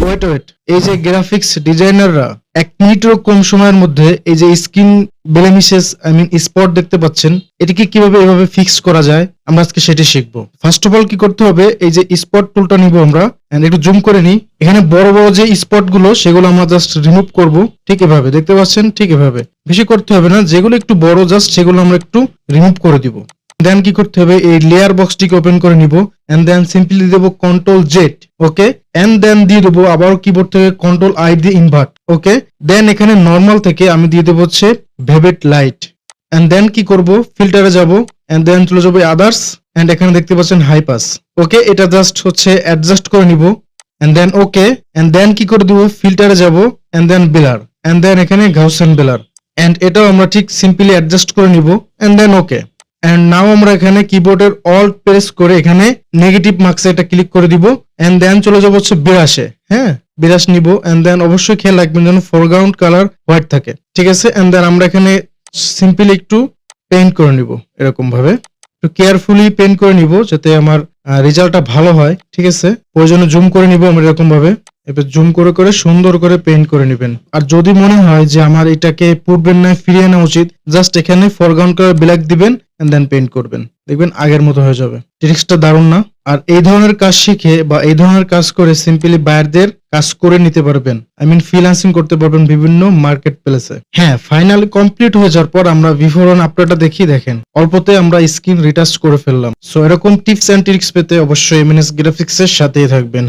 Wait, এই যে graphics ডিজাইনাররা 1 মিনিটেরও কম সময়ের মধ্যে এই যে স্ক্রিন ব্লেমিশেস স্পট দেখতে পাচ্ছেন, এটিকে কিভাবে এভাবে ফিক্স করা যায় আমরা আজকে সেটি শিখবো। ফার্স্ট অফ অল কি করতে হবে, এই যে স্পট টুলটা নিব আমরা, এন্ড একটু জুম করে নিই। এখানে বড় বড় যে স্পট গুলো সেগুলো আমরা জাস্ট রিমুভ করব। ঠিক এভাবে দেখতে পাচ্ছেন, ঠিক এভাবে বেশি করতে হবে না, যেগুলো একটু বড় জাস্ট সেগুলো আমরা একটু রিমুভ করে দিব। দেন কি করতে হবে, এই লেয়ার বক্সটিকে ওপেন করে নিব এন্ড দেন সিম্পলি দেব control Z. Okay, and then দিয়ে দেবো আবার কিবোর্ড থেকে কন্ট্রোল আই দিয়ে ইনভার্ট। ওকে, দেন এখানে নর্মাল থেকে আমি দিয়ে দেবো হচ্ছে ভেভেট লাইট। এন্ড দেন কি করব, ফিল্টারে যাব এন্ড দেন চলে যাবো আদার্স, এন্ড এখানে দেখতে পাচ্ছেন হাই পাস। ওকে, এটা জাস্ট হচ্ছে অ্যাডজাস্ট করে নিব এন্ড দেন ওকে, এন্ড দেন কি করে দিব, ফিল্টারে যাব and then blur, and then এখানে গাউসিয়ান ব্লার, এন্ড এটাও আমরা ঠিক সিম্পলি অ্যাডজাস্ট করে নিব এন্ড দেন ওকে। এন্ড নাও আমরা এখানে কিবোর্ডের অল্ট প্রেস করে এখানে নেগেটিভ মার্কসে এটা ক্লিক করে দিব এন্ড দেন চলে যাবো হচ্ছে বিরাশে। হ্যাঁ, বিরাশ নিব এন্ড দেন অবশ্যই খেয়াল রাখবেন যেন ফোরগ্রাউন্ড কালার হোয়াইট থাকে। ঠিক আছে, এন্ড দেন আমরা এখানে সিম্পলি একটু পেইন্ট করে নিব এরকম ভাবে, একটু কেয়ারফুলি পেইন্ট করে নিব যাতে আমার রেজাল্টটা ভালো হয়। ঠিক আছে, প্রয়োজনে জুম করে নিব আমরা এরকম ভাবে। এবার জুম করে করে সুন্দর করে পেইন্ট করে নেবেন। আর যদি মনে হয় যে আমার এটাকে পূর্বের ন্যায় ফিরিয়ে আনা উচিত, জাস্ট এখানে ফরগ্রাউন্ড কালার ব্ল্যাক দিবেন এন্ড দেন পেইন্ট করবেন, দেখবেন আগের মতো হয়ে যাবে। ট্রিক্সটা দারুণ না? আর এই ধরনের কাজ শিখে বা এই ধরনের কাজ করে সিম্পলি বাইরের কাজ করে নিতে পারবেন, ফ্রিল্যান্সিং করতে পারবেন বিভিন্ন মার্কেট প্লেসে। হ্যাঁ, ফাইনালি কমপ্লিট হয়ে যাওয়ার পর আমরা বিফোর অন আফটারটা দেখিয়ে দেখেন অল্পতে আমরা স্ক্রিন রিটাচ করে ফেললাম। সো এরকম টিপস এন্ড ট্রিক্স পেতে অবশ্যই এমএনএস গ্রাফিক্স এর সাথেই থাকবেন।